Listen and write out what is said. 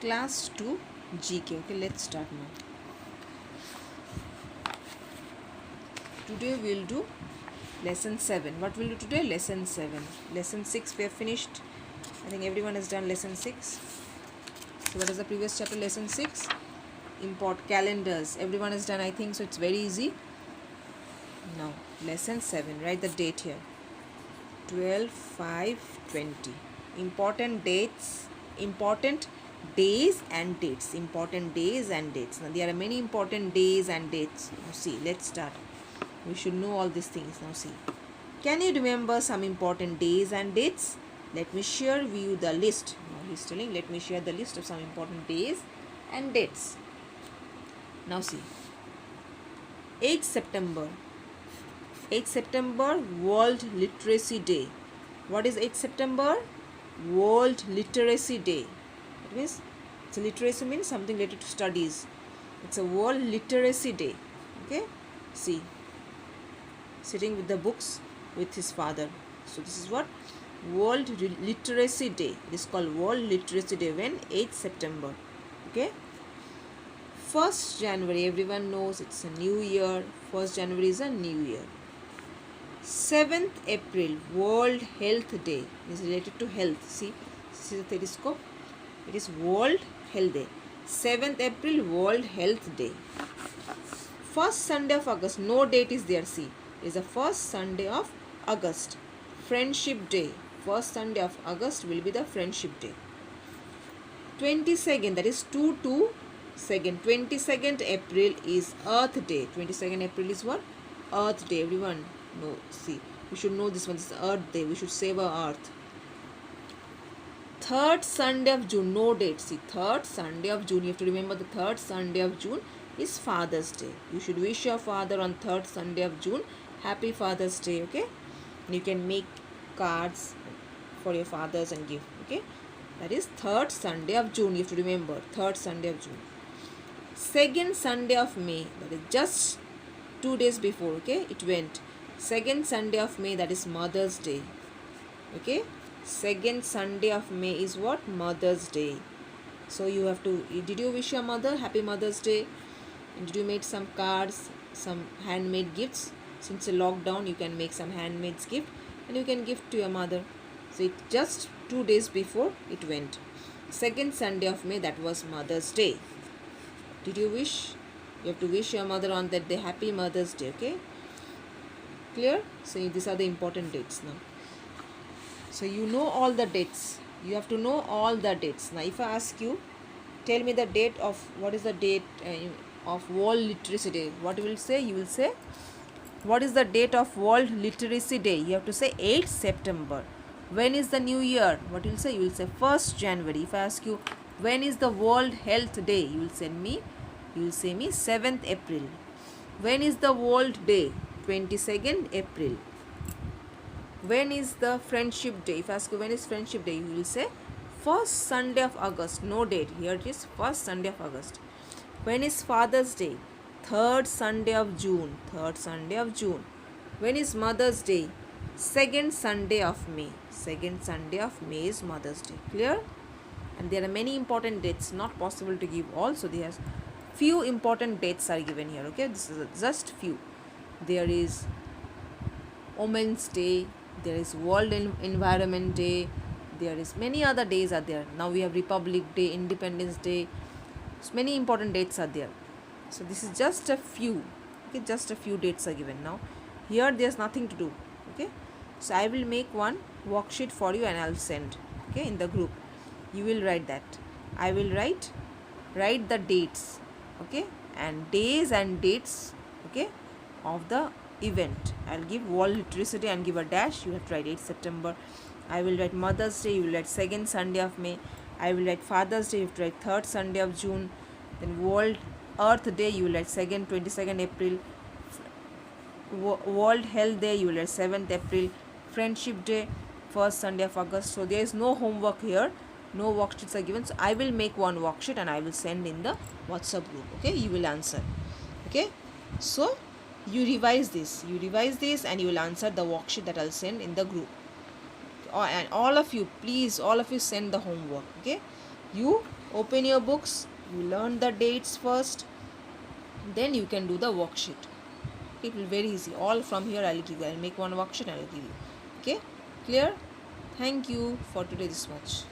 Class 2 GK. Okay, let's start now. Today we'll do lesson 7. What we'll do today? Lesson 7. Lesson 6 we have finished. I think everyone has done lesson 6. So what is the previous chapter? Lesson 6. Import calendars. Everyone has done, I think, so it's very easy. Now lesson 7. Write the date here. 12/5/20. Important dates. Important days and dates. Important days and dates. Now there are many important days and dates. Now see, let's start. We should know all these things. Now see, can you remember some important days and dates? Let me share with you the list. Now he's telling, let me share the list of some important days and dates. Now see, 8th September. 8th September, World Literacy Day. What is 8th September? World Literacy Day. It means, it's a literacy means something related to studies. It's a World Literacy Day. Okay, see, sitting with the books with his father. So this is what? World Literacy Day. It is called World Literacy Day. When? 8th September. Okay. 1st January, everyone knows it's a new year. 1st January is a new year. 7th April, World Health Day. It is related to health. See the telescope. It is World Health Day. 7th April, World Health Day. 1st Sunday of August. No date is there. See, it is the 1st Sunday of August. Friendship Day. 1st Sunday of August will be the Friendship Day. 22nd, that is 2/2/2. 22nd April is Earth Day. 22nd April is what? Earth Day. Everyone know. See, we should know this one. This is Earth Day. We should save our earth. 3rd Sunday of June. No date. See, 3rd Sunday of June. You have to remember the 3rd Sunday of June is Father's Day. You should wish your father on 3rd Sunday of June Happy Father's Day. Okay, and you can make cards for your fathers and give. Okay, that is 3rd Sunday of June. You have to remember 3rd Sunday of June. 2nd Sunday of May. That is just 2 days before. Okay, it went. 2nd Sunday of May. That is Mother's Day. Okay, 2nd Sunday of May is what? Mother's Day. So you have to, did you wish your mother Happy Mother's Day? And did you make some cards, some handmade gifts? Since a lockdown, you can make some handmade gift and you can give to your mother. So it just 2 days before it went. 2nd Sunday of May, that was Mother's Day. Did you wish? You have to wish your mother on that day Happy Mother's Day. Okay, clear? So these are the important dates now. So you know all the dates. You have to know all the dates. Now if I ask you, tell me the date of, what is the date of World Literacy Day? What you will say? You will say, what is the date of World Literacy Day? You have to say 8th September. When is the new year? What you will say? You will say 1st January. If I ask you, when is the World Health Day? You will say me 7th April. When is the World Day? 22nd April. When is the Friendship Day? If I ask you when is Friendship Day, you will say 1st Sunday of August. No date. Here it is 1st Sunday of August. When is Father's Day? 3rd Sunday of June. 3rd Sunday of June. When is Mother's Day? 2nd Sunday of May. 2nd Sunday of May is Mother's Day. Clear? And there are many important dates. Not possible to give all. So there are few important dates are given here. Okay, this is just few. There is Women's Day. There is World Environment Day. There is many other days are there. Now we have Republic Day, Independence Day. So many important dates are there. So this is just a few. Okay, just a few dates are given. Now here there's nothing to do. Okay, so I will make one worksheet for you and I'll send. Okay, in the group you will write that. I will write the dates. Okay, and days and dates. Okay, of the event. I'll give World Literacy Day and give a dash. You have to write 8th September. I will write Mother's Day. You will write 2nd Sunday of May. I will write Father's Day. You have to write 3rd Sunday of June. Then World Earth Day. You will write 22nd April. World Health Day. You will write 7th April. Friendship Day, 1st Sunday of August. So there is no homework here. No worksheets are given. So I will make one worksheet and I will send in the WhatsApp group. Okay, you will answer. Okay, so you revise this and you will answer the worksheet that I'll send in the group. And all of you, please, all of you send the homework. Okay, you Open your books, you learn the dates first, then you can do the worksheet. It will be very easy. All from here I'll give you. I'll make one worksheet and I'll give you. Okay, clear? Thank you for today this much.